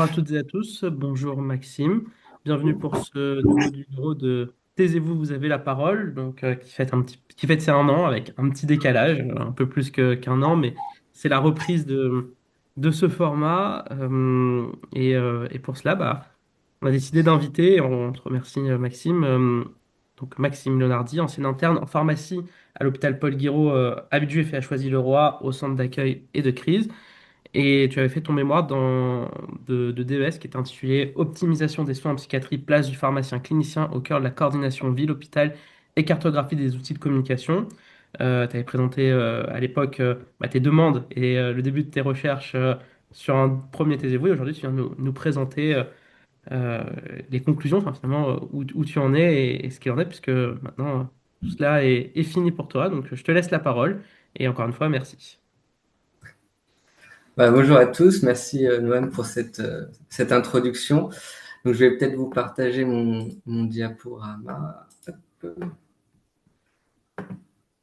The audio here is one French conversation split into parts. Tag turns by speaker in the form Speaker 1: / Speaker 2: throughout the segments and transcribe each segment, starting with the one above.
Speaker 1: à toutes et à tous, bonjour Maxime, bienvenue pour ce nouveau numéro de Taisez-vous, vous avez la parole, qui fête ses 1 an avec un petit décalage, un peu plus qu'un an, mais c'est la reprise de ce format. Et pour cela, on a décidé d'inviter, et on te remercie Maxime, donc Maxime Leonardi, ancien interne en pharmacie à l'hôpital Paul Guiraud à Villejuif et à Choisy-le-Roi au centre d'accueil et de crise. Et tu avais fait ton mémoire de DES qui est intitulé Optimisation des soins en psychiatrie, place du pharmacien clinicien au cœur de la coordination ville-hôpital et cartographie des outils de communication. Tu avais présenté à l'époque tes demandes et le début de tes recherches sur un premier taisez-vous. Et aujourd'hui, tu viens nous présenter euh, les conclusions, enfin, finalement, où tu en es et ce qu'il en est, puisque maintenant, tout cela est fini pour toi. Donc, je te laisse la parole. Et encore une fois, merci.
Speaker 2: Bonjour à tous, merci Noam pour cette introduction. Donc, je vais peut-être vous partager mon diaporama. Hop.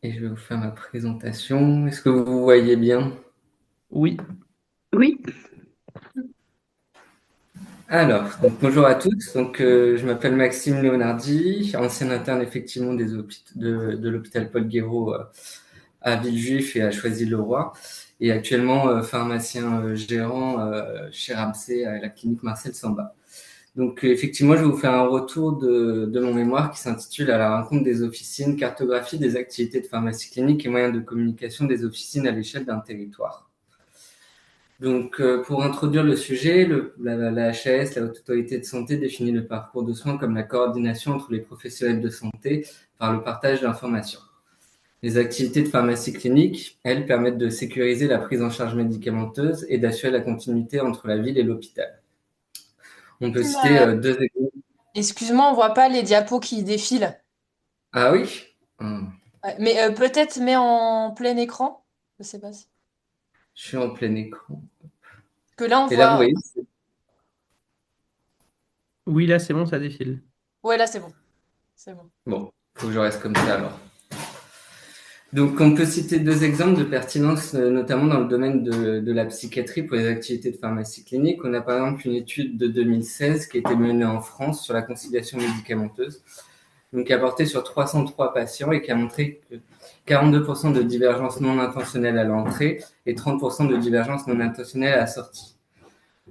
Speaker 2: Et je vais vous faire ma présentation. Est-ce que vous voyez bien?
Speaker 1: Oui.
Speaker 3: Oui,
Speaker 2: Alors, bonjour à tous. Donc, je m'appelle Maxime Leonardi, ancien interne effectivement de l'hôpital Paul Guiraud à Villejuif et à Choisy-le-Roi. Et actuellement pharmacien gérant chez Ramsay à la clinique Marcel Samba. Donc, effectivement, je vais vous faire un retour de mon mémoire qui s'intitule À la rencontre des officines, cartographie des activités de pharmacie clinique et moyens de communication des officines à l'échelle d'un territoire. Donc, pour introduire le sujet, la HAS, la Haute Autorité de Santé, définit le parcours de soins comme la coordination entre les professionnels de santé par le partage d'informations. Les activités de pharmacie clinique, elles, permettent de sécuriser la prise en charge médicamenteuse et d'assurer la continuité entre la ville et l'hôpital. On peut citer deux exemples.
Speaker 3: excuse-moi, on voit pas les diapos qui défilent.
Speaker 2: Ah oui?
Speaker 3: Ouais, mais peut-être mets en plein écran. Je sais pas si.
Speaker 2: Je suis en plein écran.
Speaker 3: Parce que là, on
Speaker 2: Et là, vous
Speaker 3: voit.
Speaker 2: voyez,
Speaker 1: Oui, là, c'est bon, ça défile.
Speaker 3: Ouais, là, c'est bon. C'est bon.
Speaker 2: bon, faut que je reste comme ça alors. Donc, on peut citer deux exemples de pertinence, notamment dans le domaine de la psychiatrie pour les activités de pharmacie clinique. On a par exemple une étude de 2016 qui a été menée en France sur la conciliation médicamenteuse, donc qui a porté sur 303 patients et qui a montré que 42% de divergence non intentionnelle à l'entrée et 30% de divergence non intentionnelle à la sortie.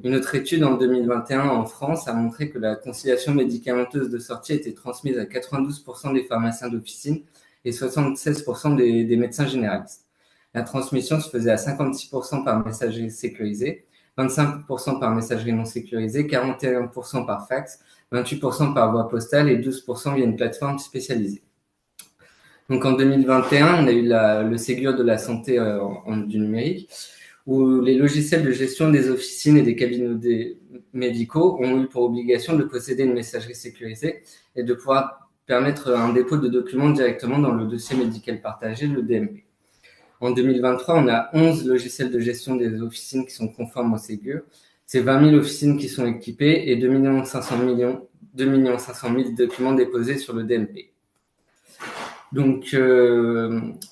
Speaker 2: Une autre étude en 2021 en France a montré que la conciliation médicamenteuse de sortie était transmise à 92% des pharmaciens d'officine et 76% des médecins généralistes. La transmission se faisait à 56% par messagerie sécurisée, 25% par messagerie non sécurisée, 41% par fax, 28% par voie postale et 12% via une plateforme spécialisée. Donc en 2021, on a eu le Ségur de la santé du numérique, où les logiciels de gestion des officines et des cabinets médicaux ont eu pour obligation de posséder une messagerie sécurisée et de pouvoir permettre un dépôt de documents directement dans le dossier médical partagé, le DMP. En 2023, on a 11 logiciels de gestion des officines qui sont conformes au Ségur. C'est 20 000 officines qui sont équipées et 2 500 000 documents déposés sur le DMP. Donc,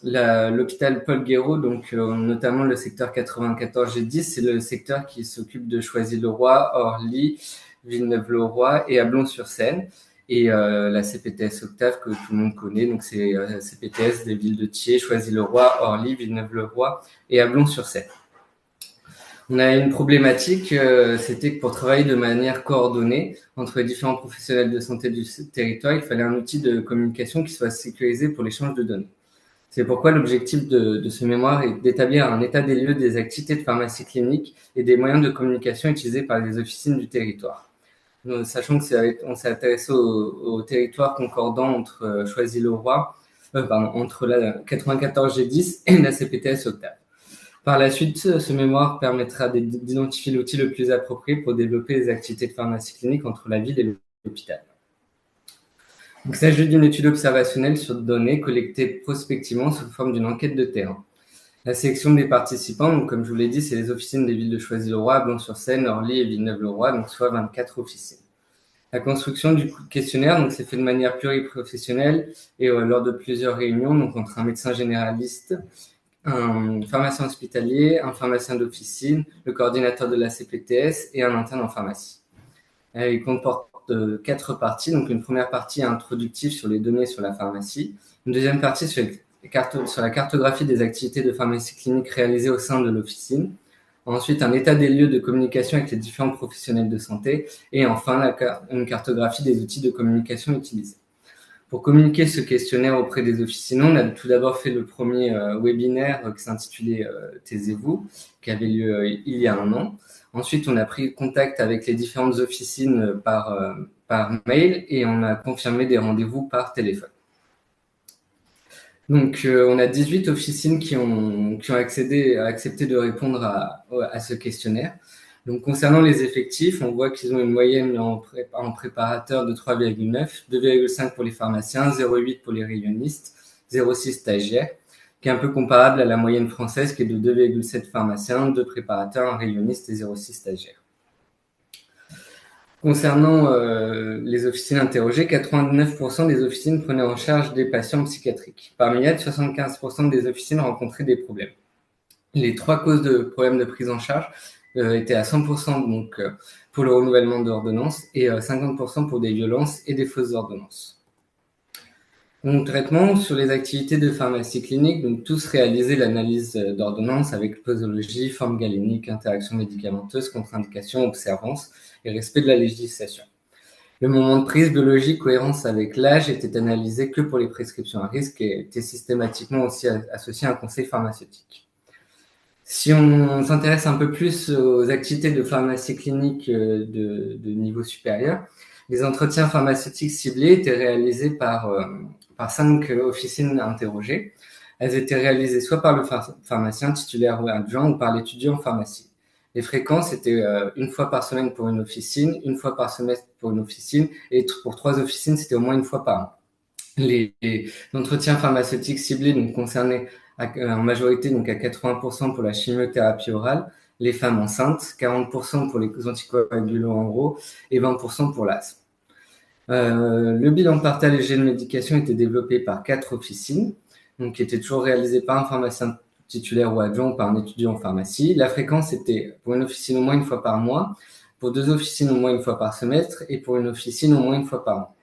Speaker 2: l'hôpital Paul Guiraud, donc notamment le secteur 94G10, c'est le secteur qui s'occupe de Choisy-le-Roi, Orly, Villeneuve-le-Roi et Ablon-sur-Seine. Et la CPTS Octave que tout le monde connaît, donc c'est CPTS des villes de Thiers, Choisy-le-Roi, Orly, Villeneuve-le-Roi et Ablon-sur-Seine. On a une problématique, c'était que pour travailler de manière coordonnée entre les différents professionnels de santé du territoire, il fallait un outil de communication qui soit sécurisé pour l'échange de données. C'est pourquoi l'objectif de ce mémoire est d'établir un état des lieux des activités de pharmacie clinique et des moyens de communication utilisés par les officines du territoire. Sachant que on s'est intéressé au territoire concordant entre Choisy-le-Roi, entre la 94G10 et la CPTS Octave. Par la suite, ce mémoire permettra d'identifier l'outil le plus approprié pour développer les activités de pharmacie clinique entre la ville et l'hôpital. Il s'agit d'une étude observationnelle sur données collectées prospectivement sous forme d'une enquête de terrain. La sélection des participants, donc, comme je vous l'ai dit, c'est les officines des villes de Choisy-le-Roi, Ablon-sur-Seine, Orly et Villeneuve-le-Roi, donc soit 24 officines. La construction du questionnaire, donc, s'est fait de manière pluriprofessionnelle et lors de plusieurs réunions, donc entre un médecin généraliste un pharmacien hospitalier, un pharmacien d'officine, le coordinateur de la CPTS et un interne en pharmacie. Il comporte 4 parties. Donc, une première partie introductive sur les données sur la pharmacie. Une deuxième partie sur la cartographie des activités de pharmacie clinique réalisées au sein de l'officine. Ensuite, un état des lieux de communication avec les différents professionnels de santé. Et enfin, une cartographie des outils de communication utilisés. Pour communiquer ce questionnaire auprès des officinaux, on a tout d'abord fait le premier webinaire qui s'intitulait Taisez-vous, qui avait lieu il y a un an. Ensuite, on a pris contact avec les différentes officines par mail et on a confirmé des rendez-vous par téléphone. Donc, on a 18 officines qui ont accepté de répondre à ce questionnaire. Donc, concernant les effectifs, on voit qu'ils ont une moyenne en préparateur de 3,9, 2,5 pour les pharmaciens, 0,8 pour les rayonnistes, 0,6 stagiaires, qui est un peu comparable à la moyenne française qui est de 2,7 pharmaciens, 2 préparateurs, 1 rayonniste et 0,6 stagiaires. Concernant les officines interrogées, 89% des officines prenaient en charge des patients psychiatriques. Parmi elles, 75% des officines rencontraient des problèmes. Les 3 causes de problèmes de prise en charge étaient à 100% donc, pour le renouvellement d'ordonnances et 50% pour des violences et des fausses ordonnances. Concrètement, sur les activités de pharmacie clinique, donc tous réalisaient l'analyse d'ordonnance avec posologie, forme galénique, interaction médicamenteuse, contre-indication, observance et respect de la législation. Le moment de prise biologique, cohérence avec l'âge, était analysé que pour les prescriptions à risque et était systématiquement aussi associé à un conseil pharmaceutique. Si on s'intéresse un peu plus aux activités de pharmacie clinique de niveau supérieur, les entretiens pharmaceutiques ciblés étaient réalisés par 5 officines interrogées. Elles étaient réalisées soit par le pharmacien titulaire ou adjoint ou par l'étudiant en pharmacie. Les fréquences étaient une fois par semaine pour une officine, une fois par semestre pour une officine, et pour 3 officines, c'était au moins une fois par an. Les entretiens pharmaceutiques ciblés donc, concernaient en majorité donc à 80% pour la chimiothérapie orale, les femmes enceintes, 40% pour les anticoagulants oraux et 20% pour l'asthme. Le bilan partagé de médication était développé par 4 officines, donc qui était toujours réalisé par un pharmacien titulaire ou adjoint ou par un étudiant en pharmacie. La fréquence était pour une officine au moins une fois par mois, pour 2 officines au moins une fois par semestre et pour une officine au moins une fois par an.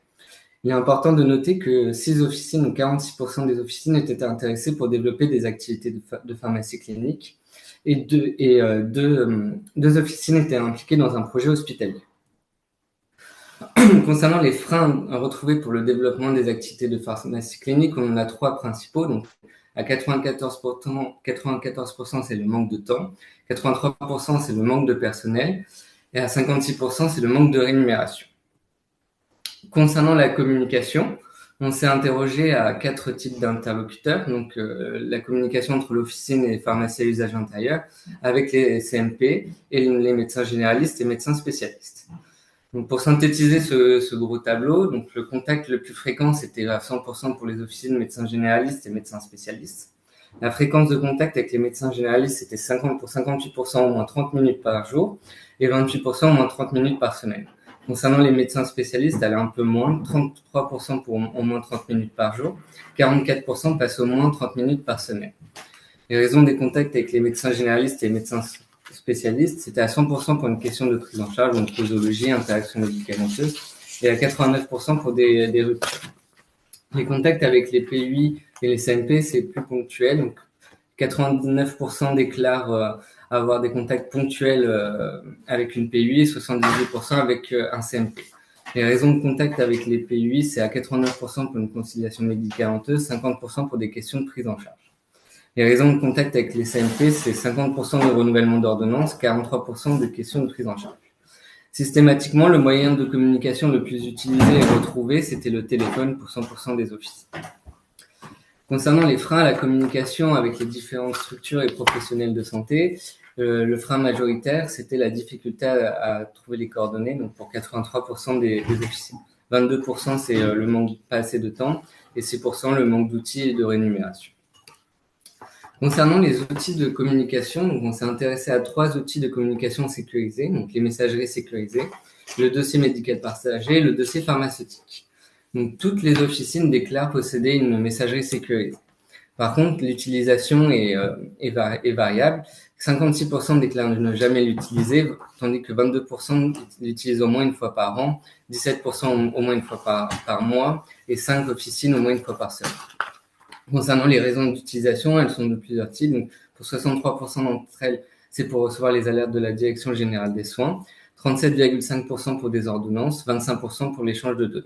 Speaker 2: Il est important de noter que 6 officines ou 46% des officines étaient intéressées pour développer des activités de pharmacie clinique et 2 officines étaient impliquées dans un projet hospitalier. Concernant les freins retrouvés pour le développement des activités de pharmacie clinique, on en a 3 principaux. Donc, à 94%, c'est le manque de temps, 83% c'est le manque de personnel et à 56% c'est le manque de rémunération. Concernant la communication, on s'est interrogé à 4 types d'interlocuteurs, donc la communication entre l'officine et les pharmacies à usage intérieur, avec les CMP et les médecins généralistes et médecins spécialistes. Donc pour synthétiser ce gros tableau, donc le contact le plus fréquent, c'était à 100% pour les officines médecins généralistes et médecins spécialistes. La fréquence de contact avec les médecins généralistes, c'était 58% au moins 30 minutes par jour et 28% au moins 30 minutes par semaine. Concernant les médecins spécialistes, elle est un peu moins, 33% pour au moins 30 minutes par jour, 44% passent au moins 30 minutes par semaine. Les raisons des contacts avec les médecins généralistes et les médecins spécialistes, c'était à 100% pour une question de prise en charge, donc posologie, interaction médicamenteuse, et à 89% pour des ruptures. Les contacts avec les PUI et les CNP, c'est plus ponctuel, donc 99% déclarent avoir des contacts ponctuels avec une PUI et 78% avec un CMP. Les raisons de contact avec les PUI, c'est à 89% pour une conciliation médicamenteuse, 50% pour des questions de prise en charge. Les raisons de contact avec les CMP, c'est 50% de renouvellement d'ordonnance, 43% de questions de prise en charge. Systématiquement, le moyen de communication le plus utilisé et retrouvé, c'était le téléphone pour 100% des offices. Concernant les freins à la communication avec les différentes structures et professionnels de santé, le frein majoritaire, c'était la difficulté à trouver les coordonnées, donc pour 83% des officines. 22%, c'est le manque pas assez de temps, et 6% le manque d'outils et de rémunération. Concernant les outils de communication, donc on s'est intéressé à 3 outils de communication sécurisés, donc les messageries sécurisées, le dossier médical partagé et le dossier pharmaceutique. Donc toutes les officines déclarent posséder une messagerie sécurisée. Par contre, l'utilisation est variable. 56% déclarent ne jamais l'utiliser, tandis que 22% l'utilisent au moins une fois par an, 17% au moins une fois par mois et 5 officines au moins une fois par semaine. Concernant les raisons d'utilisation, elles sont de plusieurs types. Donc, pour 63% d'entre elles, c'est pour recevoir les alertes de la Direction générale des soins, 37,5% pour des ordonnances, 25% pour l'échange de données.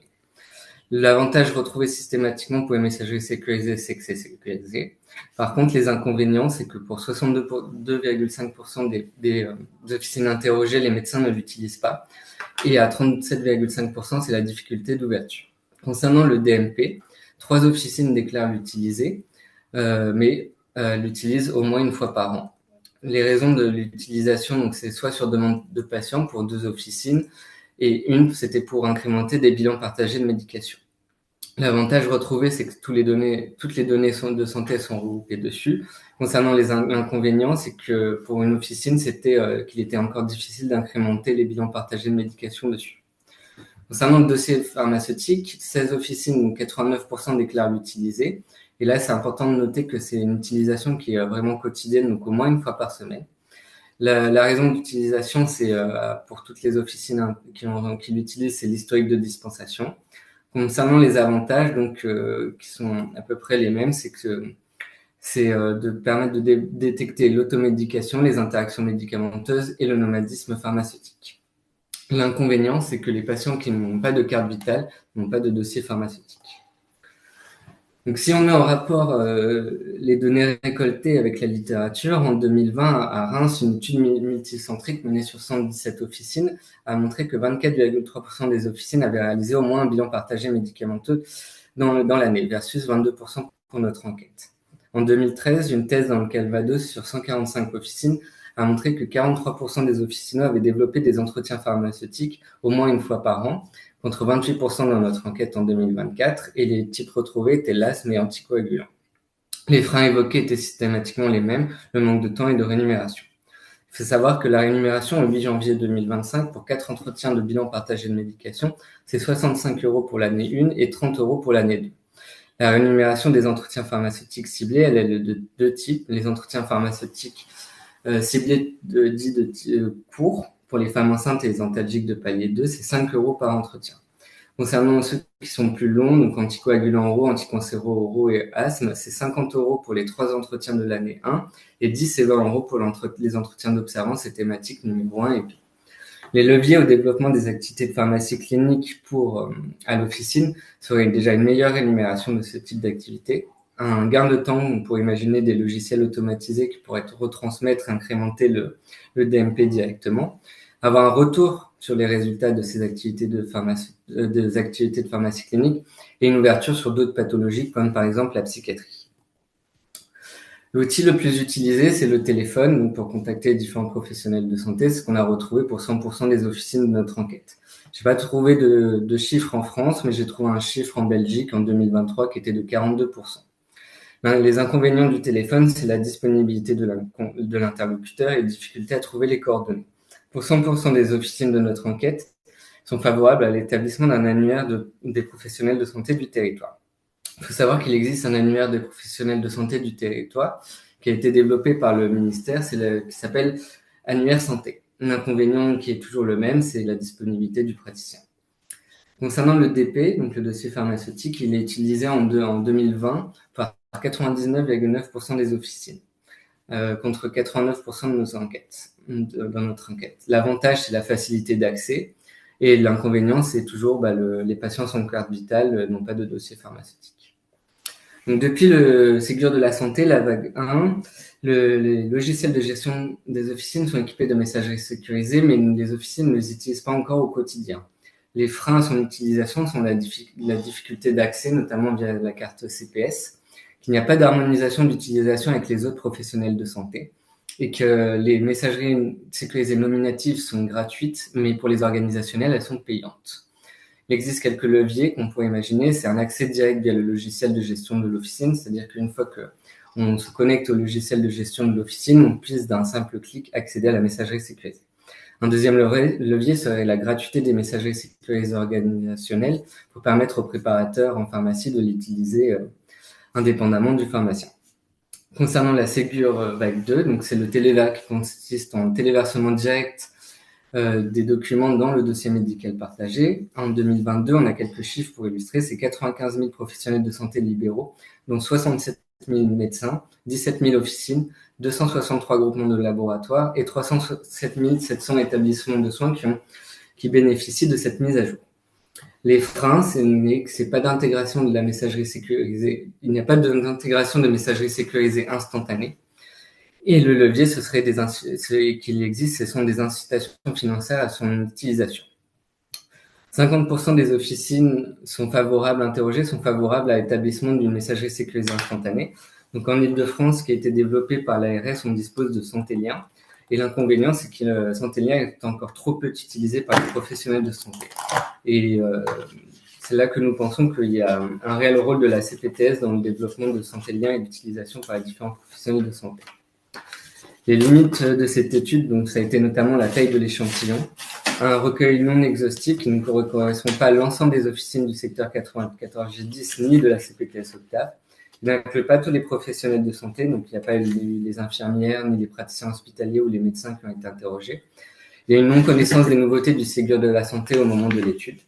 Speaker 2: L'avantage retrouvé systématiquement pour les messageries sécurisées, c'est que c'est sécurisé. Par contre, les inconvénients, c'est que pour 62,5% des officines interrogées, les médecins ne l'utilisent pas. Et à 37,5%, c'est la difficulté d'ouverture. Concernant le DMP, 3 officines déclarent l'utiliser, mais l'utilisent au moins une fois par an. Les raisons de l'utilisation, donc c'est soit sur demande de patients pour 2 officines, et une, c'était pour incrémenter des bilans partagés de médication. L'avantage retrouvé, c'est que toutes les données de santé sont regroupées dessus. Concernant les inconvénients, c'est que pour une officine, c'était qu'il était encore difficile d'incrémenter les bilans partagés de médication dessus. Concernant le dossier pharmaceutique, 16 officines, donc 89% déclarent l'utiliser. Et là, c'est important de noter que c'est une utilisation qui est vraiment quotidienne, donc au moins une fois par semaine. La raison d'utilisation, c'est pour toutes les officines qui l'utilisent, c'est l'historique de dispensation. Concernant les avantages, donc qui sont à peu près les mêmes, c'est de permettre de détecter l'automédication, les interactions médicamenteuses et le nomadisme pharmaceutique. L'inconvénient, c'est que les patients qui n'ont pas de carte vitale n'ont pas de dossier pharmaceutique. Donc, si on met en rapport les données récoltées avec la littérature, en 2020, à Reims, une étude multicentrique menée sur 117 officines a montré que 24,3% des officines avaient réalisé au moins un bilan partagé médicamenteux dans l'année, versus 22% pour notre enquête. En 2013, une thèse dans le Calvados sur 145 officines a montré que 43% des officinaux avaient développé des entretiens pharmaceutiques au moins une fois par an, contre 28% dans notre enquête en 2024, et les types retrouvés étaient l'asthme et anticoagulants. Les freins évoqués étaient systématiquement les mêmes, le manque de temps et de rémunération. Il faut savoir que la rémunération au 8 janvier 2025 pour 4 entretiens de bilan partagé de médication, c'est 65 € pour l'année 1 et 30 € pour l'année 2. La rémunération des entretiens pharmaceutiques ciblés, elle est de 2 types. Les entretiens pharmaceutiques ciblés courts, pour les femmes enceintes et les antalgiques de palier 2, c'est 5 € par entretien. Concernant ceux qui sont plus longs, donc anticoagulants oraux, anticancéraux oraux et asthme, c'est 50 € pour les 3 entretiens de l'année 1 et 10 et 20 € pour les entretiens d'observance et thématiques numéro 1 et puis. Les leviers au développement des activités de pharmacie clinique à l'officine seraient déjà une meilleure rémunération de ce type d'activité, un gain de temps, on pourrait imaginer des logiciels automatisés qui pourraient retransmettre, incrémenter le DMP directement, avoir un retour sur les résultats de ces activités de pharmacie clinique et une ouverture sur d'autres pathologies comme par exemple la psychiatrie. L'outil le plus utilisé, c'est le téléphone pour contacter différents professionnels de santé, ce qu'on a retrouvé pour 100% des officines de notre enquête. Je n'ai pas trouvé de chiffres en France, mais j'ai trouvé un chiffre en Belgique en 2023 qui était de 42%. Les inconvénients du téléphone, c'est la disponibilité de l'interlocuteur et la difficulté à trouver les coordonnées. Pour 100% des officines de notre enquête, sont favorables à l'établissement d'un annuaire des professionnels de santé du territoire. Il faut savoir qu'il existe un annuaire des professionnels de santé du territoire qui a été développé par le ministère, qui s'appelle Annuaire Santé. L'inconvénient qui est toujours le même, c'est la disponibilité du praticien. Concernant le DP, donc le dossier pharmaceutique, il est utilisé en 2020 par 99,9% des officines, contre 89% dans notre enquête. L'avantage, c'est la facilité d'accès, et l'inconvénient, c'est toujours les patients sans carte vitale n'ont pas de dossier pharmaceutique. Donc, depuis le Ségur de la Santé, la vague 1, les logiciels de gestion des officines sont équipés de messageries sécurisées, mais les officines ne les utilisent pas encore au quotidien. Les freins à son utilisation sont la difficulté d'accès, notamment via la carte CPS, qu'il n'y a pas d'harmonisation d'utilisation avec les autres professionnels de santé et que les messageries sécurisées nominatives sont gratuites, mais pour les organisationnelles, elles sont payantes. Il existe quelques leviers qu'on pourrait imaginer. C'est un accès direct via le logiciel de gestion de l'officine, c'est-à-dire qu'une fois qu'on se connecte au logiciel de gestion de l'officine, on puisse d'un simple clic accéder à la messagerie sécurisée. Un deuxième levier serait la gratuité des messageries sécurisées organisationnelles pour permettre aux préparateurs en pharmacie de l'utiliser indépendamment du pharmacien. Concernant la Ségur vague 2, donc c'est le téléver qui consiste en téléversement direct des documents dans le dossier médical partagé. En 2022, on a quelques chiffres pour illustrer, c'est 95 000 professionnels de santé libéraux, dont 67 000 médecins, 17 000 officines, 263 groupements de laboratoires et 307 700 établissements de soins qui bénéficient de cette mise à jour. Les freins, c'est pas d'intégration de la messagerie sécurisée. Il n'y a pas d'intégration de messagerie sécurisée instantanée. Et le levier, ce qu'il existe, ce sont des incitations financières à son utilisation. 50% des officines interrogées sont favorables à l'établissement d'une messagerie sécurisée instantanée. Donc en Ile-de-France, qui a été développée par l'ARS, on dispose de Santelien. Et l'inconvénient, c'est que Santelien est encore trop peu utilisé par les professionnels de santé. Et c'est là que nous pensons qu'il y a un réel rôle de la CPTS dans le développement de Santelien et l'utilisation par les différents professionnels de santé. Les limites de cette étude, donc ça a été notamment la taille de l'échantillon, un recueil non exhaustif qui ne correspond pas à l'ensemble des officines du secteur 94G10 ni de la CPTS Octave. Il n'inclut pas tous les professionnels de santé, donc il n'y a pas les infirmières, ni les praticiens hospitaliers ou les médecins qui ont été interrogés. Il y a une non-connaissance des nouveautés du Ségur de la santé au moment de l'étude.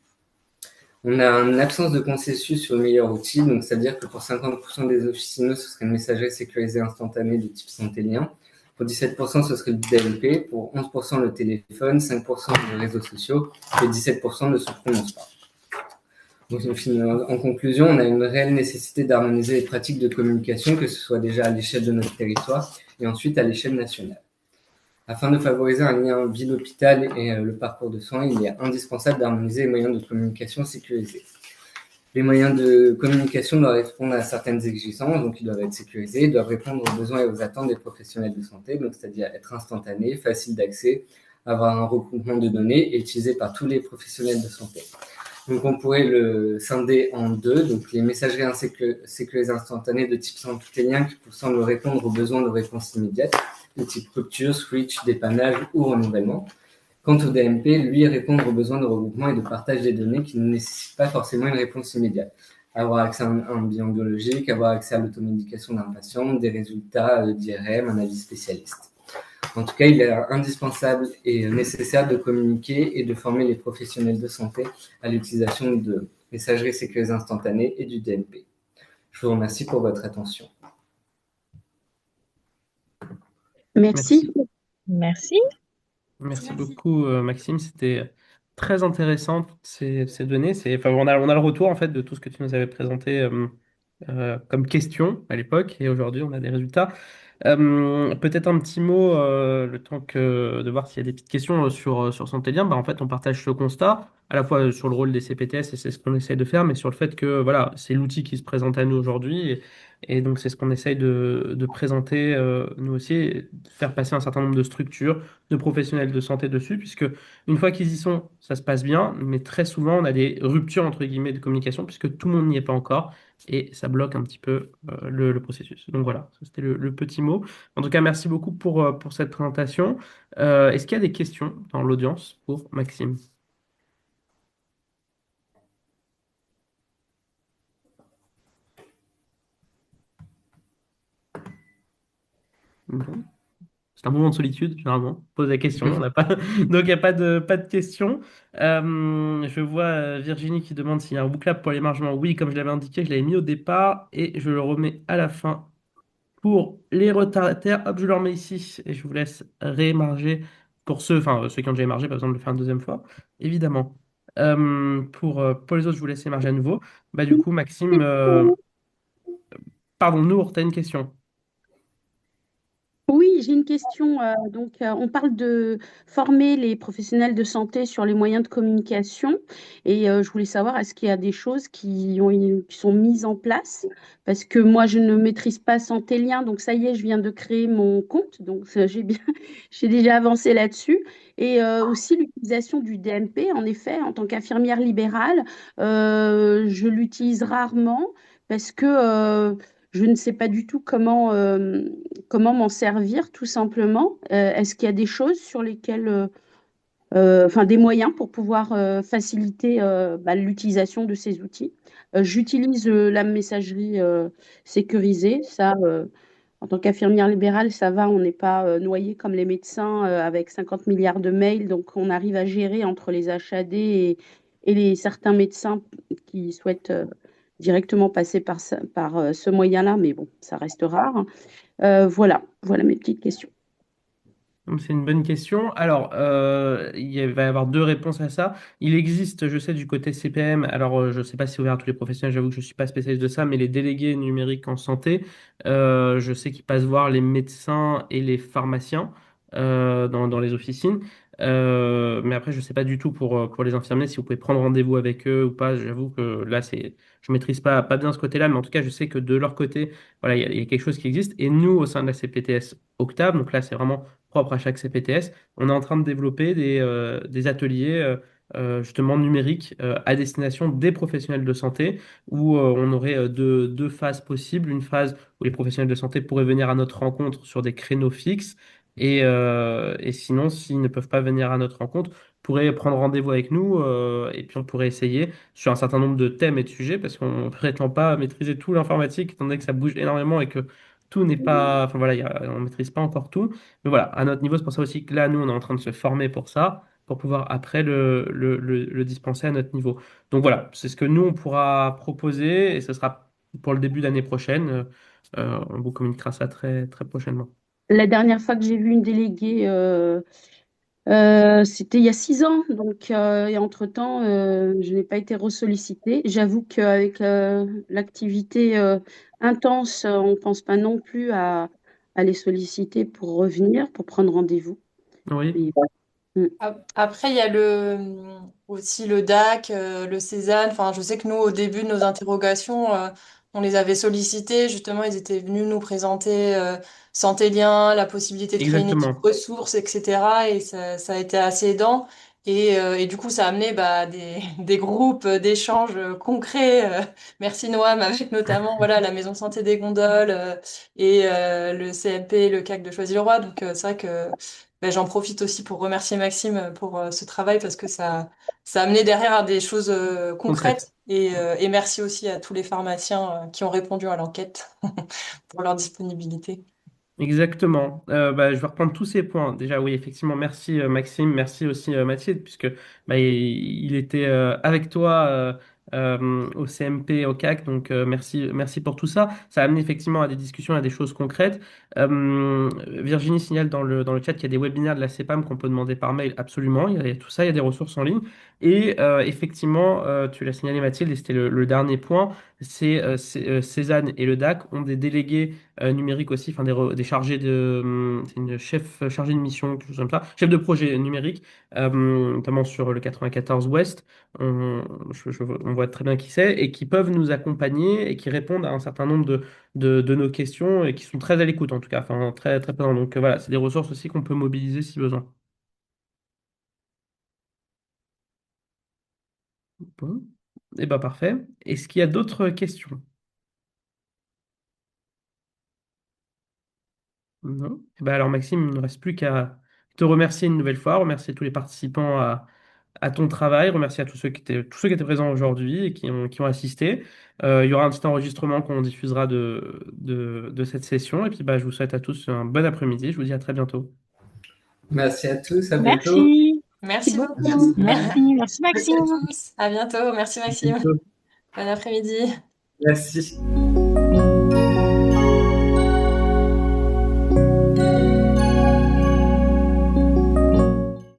Speaker 2: On a une absence de consensus sur le meilleur outil, donc c'est-à-dire que pour 50% des officinaux, ce serait une messagerie sécurisée instantanée de type Santelien. Pour 17%, ce serait le DLP. Pour 11%, le téléphone. 5% les réseaux sociaux. Et 17% ne se prononcent pas. Donc, en conclusion, on a une réelle nécessité d'harmoniser les pratiques de communication, que ce soit déjà à l'échelle de notre territoire et ensuite à l'échelle nationale. Afin de favoriser un lien ville-hôpital et le parcours de soins, il est indispensable d'harmoniser les moyens de communication sécurisés. Les moyens de communication doivent répondre à certaines exigences, donc ils doivent être sécurisés, ils doivent répondre aux besoins et aux attentes des professionnels de santé, donc c'est-à-dire être instantanés, faciles d'accès, avoir un regroupement de données et utilisé par tous les professionnels de santé. Donc on pourrait le scinder en deux, donc les messageries sécurisées instantanées de type Santelien qui semblent répondre aux besoins de réponse immédiate, de type rupture, switch, dépannage ou renouvellement. Quant au DMP, lui, répondre aux besoins de regroupement et de partage des données qui ne nécessitent pas forcément une réponse immédiate. Avoir accès à un bilan biologique, avoir accès à l'automédication d'un patient, des résultats d'IRM, un avis spécialiste. En tout cas, il est indispensable et nécessaire de communiquer et de former les professionnels de santé à l'utilisation de messagerie sécurisée instantanée et du DMP. Je vous remercie pour votre attention.
Speaker 4: Merci.
Speaker 3: Merci.
Speaker 1: Merci beaucoup, Maxime. C'était très intéressant, toutes ces données. Enfin, on a le retour en fait de tout ce que tu nous avais présenté comme question à l'époque, et aujourd'hui, on a des résultats. Peut-être un petit mot, le temps de voir s'il y a des petites questions sur Centelien. Bah, en fait, on partage ce constat, à la fois sur le rôle des CPTS, et c'est ce qu'on essaye de faire, mais sur le fait que voilà, c'est l'outil qui se présente à nous aujourd'hui, et donc c'est ce qu'on essaye de présenter nous aussi, et de faire passer un certain nombre de structures, de professionnels de santé dessus, puisque une fois qu'ils y sont, ça se passe bien, mais très souvent, on a des ruptures, entre guillemets, de communication, puisque tout le monde n'y est pas encore, et ça bloque un petit peu le processus. Donc voilà, ça, c'était le petit mot. En tout cas, merci beaucoup pour cette présentation. Est-ce qu'il y a des questions dans l'audience pour Maxime? Bon. C'est un moment de solitude, généralement. On pose la question, on n'a pas... Donc il n'y a pas de questions. Je vois Virginie qui demande s'il y a un bouclable pour l'émargement. Oui, comme je l'avais indiqué, je l'avais mis au départ et je le remets à la fin. Pour les retardataires, hop, je le remets ici et je vous laisse réémarger pour ceux qui ont déjà émargé, pas besoin de le faire une deuxième fois, évidemment. Pour les autres, je vous laisse émarger à nouveau. Bah, du coup, Maxime, pardon, Nour, tu as une question.
Speaker 4: Oui, j'ai une question. On parle de former les professionnels de santé sur les moyens de communication et je voulais savoir, est-ce qu'il y a des choses qui sont mises en place? Parce que moi, je ne maîtrise pas Santélien, donc ça y est, je viens de créer mon compte, donc j'ai bien, j'ai déjà avancé là-dessus. Et aussi l'utilisation du DMP, en effet, en tant qu'infirmière libérale, je l'utilise rarement parce que je ne sais pas du tout comment m'en servir, tout simplement. Est-ce qu'il y a des choses sur lesquelles, enfin des moyens pour pouvoir faciliter l'utilisation de ces outils? J'utilise la messagerie sécurisée, ça, En tant qu'infirmière libérale, ça va, on n'est pas noyé comme les médecins avec 50 milliards de mails, donc on arrive à gérer entre les HAD et certains médecins qui souhaitent directement passer par ce moyen-là, mais bon, ça reste rare. Voilà mes petites questions.
Speaker 1: Donc, c'est une bonne question. Alors, va y avoir deux réponses à ça. Il existe, je sais, du côté CPM, alors je ne sais pas si c'est ouvert à tous les professionnels, j'avoue que je ne suis pas spécialiste de ça, mais les délégués numériques en santé, je sais qu'ils passent voir les médecins et les pharmaciens dans les officines. Mais après, je ne sais pas du tout pour les infirmiers si vous pouvez prendre rendez-vous avec eux ou pas. J'avoue que là, je maîtrise pas bien ce côté-là, mais en tout cas, je sais que de leur côté, voilà, il y a quelque chose qui existe. Et nous, au sein de la CPTS Octave, donc là, c'est vraiment propre à chaque CPTS, on est en train de développer des ateliers justement numériques à destination des professionnels de santé où on aurait deux phases possibles. Une phase où les professionnels de santé pourraient venir à notre rencontre sur des créneaux fixes et sinon, s'ils ne peuvent pas venir à notre rencontre, pourraient prendre rendez-vous avec nous et puis on pourrait essayer sur un certain nombre de thèmes et de sujets parce qu'on ne prétend pas maîtriser tout l'informatique étant donné que ça bouge énormément et que tout n'est pas, enfin voilà, on ne maîtrise pas encore tout. Mais voilà, à notre niveau, c'est pour ça aussi que là, nous, on est en train de se former pour ça, pour pouvoir après le dispenser à notre niveau. Donc voilà, c'est ce que nous, on pourra proposer et ce sera pour le début d'année prochaine. On vous communiquera ça très, très prochainement.
Speaker 4: La dernière fois que j'ai vu une déléguée, c'était il y a 6 ans, donc et entre-temps, je n'ai pas été ressollicitée. J'avoue qu'avec l'activité intense, on ne pense pas non plus à les solliciter pour revenir, pour prendre rendez-vous.
Speaker 1: Oui,
Speaker 4: Mais, mm.
Speaker 3: Après, il y a aussi le DAC, le Cézanne. Enfin, je sais que nous, au début de nos interrogations, on les avait sollicités. Justement, ils étaient venus nous présenter Santé Lien, la possibilité de créer une équipe
Speaker 1: exactement.
Speaker 3: ressources, etc. Et ça a été assez aidant. Et du coup, ça a amené des groupes d'échanges concrets. Merci Noam, avec notamment voilà, la Maison Santé des Gondoles et le CMP, le CAC de Choisy-le-Roi. Donc, c'est vrai que j'en profite aussi pour remercier Maxime pour ce travail parce que ça a amené derrière à des choses
Speaker 1: Concrète.
Speaker 3: concrètes. Et merci aussi à tous les pharmaciens qui ont répondu à l'enquête pour leur disponibilité.
Speaker 1: Exactement. Je vais reprendre tous ces points. Déjà, oui, effectivement, merci Maxime, merci aussi Mathilde, puisque il était avec toi au CMP, au CAC, donc merci pour tout ça. Ça a amené effectivement à des discussions, à des choses concrètes. Virginie signale dans le chat qu'il y a des webinaires de la CEPAM qu'on peut demander par mail, absolument. Il y a tout ça, il y a des ressources en ligne. Et effectivement, tu l'as signalé Mathilde, et c'était le dernier point, Cézanne et le DAC ont des délégués numérique aussi, enfin des chargés c'est une chef chargée de mission, quelque chose comme ça, chef de projet numérique, notamment sur le 94 Ouest. On voit très bien qui c'est et qui peuvent nous accompagner et qui répondent à un certain nombre de nos questions et qui sont très à l'écoute en tout cas, enfin très très présents. Donc voilà, c'est des ressources aussi qu'on peut mobiliser si besoin. Bon, et ben parfait. Est-ce qu'il y a d'autres questions? Non. Eh ben alors Maxime, il ne nous reste plus qu'à te remercier une nouvelle fois, remercier tous les participants à ton travail, remercier à tous ceux qui étaient présents aujourd'hui et qui ont assisté. Il y aura un petit enregistrement qu'on diffusera de cette session. Et puis je vous souhaite à tous un bon après-midi. Je vous dis à très bientôt.
Speaker 2: Merci à tous, à bientôt.
Speaker 4: Merci. Merci
Speaker 3: Merci
Speaker 4: beaucoup.
Speaker 3: beaucoup.
Speaker 4: Merci. Merci
Speaker 3: Merci à
Speaker 4: Maxime.
Speaker 3: tous. À bientôt. Merci
Speaker 1: À
Speaker 3: Maxime.
Speaker 1: bientôt.
Speaker 3: Bon après-midi.
Speaker 2: Merci.